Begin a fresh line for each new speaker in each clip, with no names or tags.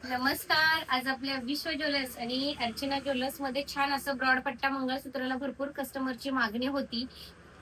नमस्कार. आज आपल्या विश्व ज्वेलर्स आणि अर्चना ज्वेलर्स मध्ये छान असं ब्रॉडपट्टा मंगळसूत्राला भरपूर कस्टमरची मागणी होती.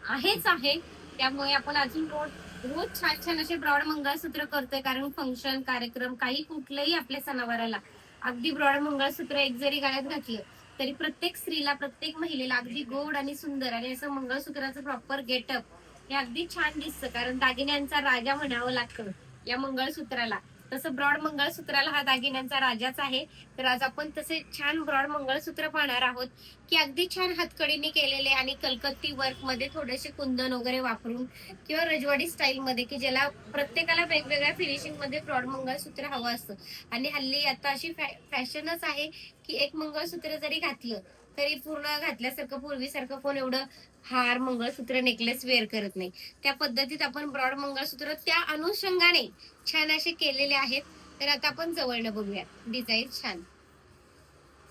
आहेच आहे. त्यामुळे आपण अजून रोज छान छान असे ब्रॉड मंगळसूत्र करतोय. कारण फंक्शन, कार्यक्रम काही कुठल्याही आपल्या सणावाराला अगदी ब्रॉड मंगळसूत्र एक जरी गळ्यात घातलं, तरी प्रत्येक स्त्रीला, प्रत्येक महिलेला अगदी गोड आणि सुंदर आणि असं मंगळसूत्राचं प्रॉपर गेटअप हे अगदी छान दिसतं. कारण दागिन्यांचा राजा म्हणावं लागतं या मंगळसूत्राला. तसं ब्रॉड मंगळसूत्राला हा दागिन्यांचा राजाच आहे. तर आज आपण तसे छान ब्रॉड मंगळसूत्र पाहणार आहोत, की अगदी छान हातकडीने केलेले आणि कलकत्ती वर्कमध्ये थोडेसे कुंदन वगैरे वापरून किंवा रजवाडी स्टाईलमध्ये, की ज्याला प्रत्येकाला वेगवेगळ्या फिनिशिंगमध्ये ब्रॉड मंगळसूत्र हवं असतं. आणि हल्ली आता अशी फॅशनच आहे, की एक मंगळसूत्र जरी घातलं, तरी पूर्ण घातल्यासारखं पूर्वीसारखं कोण एवढं हार, मंगळसूत्र, नेकलेस वेअर करत नाही. त्या पद्धतीत आपण ब्रॉड मंगळसूत्र त्या अनुषंगाने छान असे केलेले आहेत. तर आता आपण जवळनं बघूया. डिझाईन छान.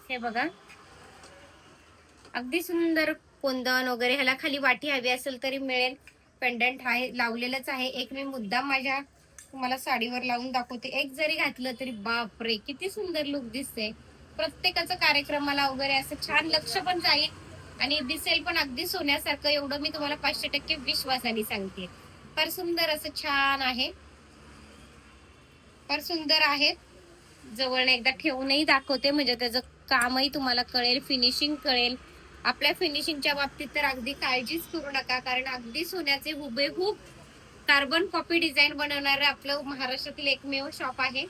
हे बघा, अगदी सुंदर कोंदण वगैरे. ह्याला खाली वाटी हवी असेल तरी मिळेल. पेंडंट आहे, लावलेलंच आहे. एक मी मुद्दाम माझ्या तुम्हाला साडीवर लावून दाखवते. एक जरी घातलं तरी बापरे, किती सुंदर लुक दिसते. प्रत्येकाचं कार्यक्रमाला वगैरे असं छान लक्ष पण जाईल आणि दिसेल पण अगदी सोन्यासारखं. एवढं मी तुम्हाला 500% विश्वासाने सांगते. फार सुंदर असं छान आहे. फार सुंदर आहेत. जवळ एकदा ठेवूनही दाखवते, म्हणजे त्याचं कामही तुम्हाला कळेल, फिनिशिंग कळेल. आपल्या फिनिशिंगच्या बाबतीत तर अगदी काळजीच करू नका, कारण अगदी सोन्याचे हुबेहूब कार्बन कॉपी डिझाईन बनवणारं आपलं महाराष्ट्रातील एकमेव शॉप आहे.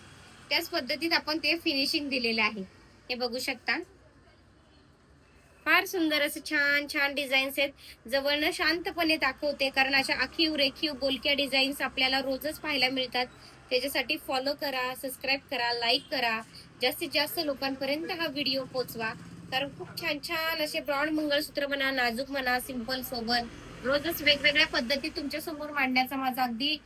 त्याच पद्धतीत आपण ते फिनिशिंग दिलेलं आहे. हे बघू शकता. फार सुंदर असं छान छान डिझाईन्स आहेत. जवळनं शांतपणे दाखवते, कारण अशा आखीव रेखीव बोलक्या डिझाईन्स आपल्याला रोजच पाहायला मिळतात. त्याच्यासाठी फॉलो करा, सबस्क्राईब करा, लाईक करा. जास्तीत जास्त लोकांपर्यंत हा व्हिडिओ पोहोचवा. कारण खूप छान छान असे ब्रॉड मंगळसूत्र म्हणा, नाजूक म्हणा, सिंपल सोबत रोजच वेगवेगळ्या पद्धती तुमच्या समोर मांडण्याचा माझा अगदी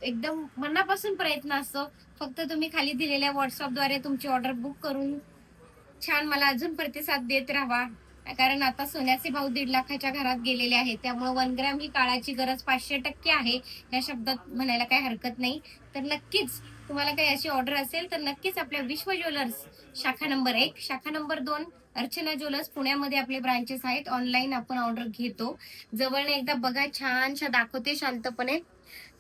एकदम मनापासून प्रयत्न असतो. फक्त तुम्ही खाली दिलेल्या व्हॉट्सअपद्वारे तुमची ऑर्डर बुक करून छान मला अजून प्रतिसाद देत राहा. कारण आता सोन्याचे भाव 1.5 लाखाच्या घरात गेलेले आहेत. त्यामुळे 1 ग्रॅम ही काळाची गरज 500% आहे, या शब्दात म्हणायला काही हरकत नाही. तर नक्कीच तुम्हाला काही अशी ऑर्डर असेल तर नक्कीच आपल्या विश्व ज्वेलर्स शाखा नंबर 1, शाखा नंबर 2 अर्चना ज्वेलर्स पुण्यामध्ये आपले ब्रांचेस आहेत. ऑनलाईन आपण ऑर्डर घेतो. जवळने एकदा बघा, छानशा दाखवते शांतपणे.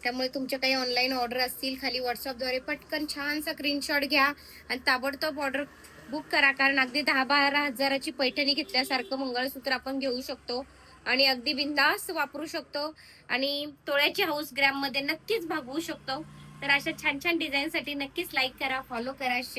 त्यामुळे तुमच्या काही ऑनलाईन ऑर्डर असतील, खाली व्हॉट्सअपद्वारे पटकन छानसा स्क्रीनशॉट घ्या आणि ताबडतोब ऑर्डर बुक करा. कारण अगदी 10-12 हजाराची पैठणी घेतल्यासारखं मंगळसूत्र आपण घेऊ शकतो आणि अगदी बिंदास वापरू शकतो आणि तोळ्याची हाऊस ग्रॅम मध्ये नक्कीच भागवू शकतो. तर अशा छान छान डिझाईन साठी नक्कीच लाईक करा, फॉलो करा.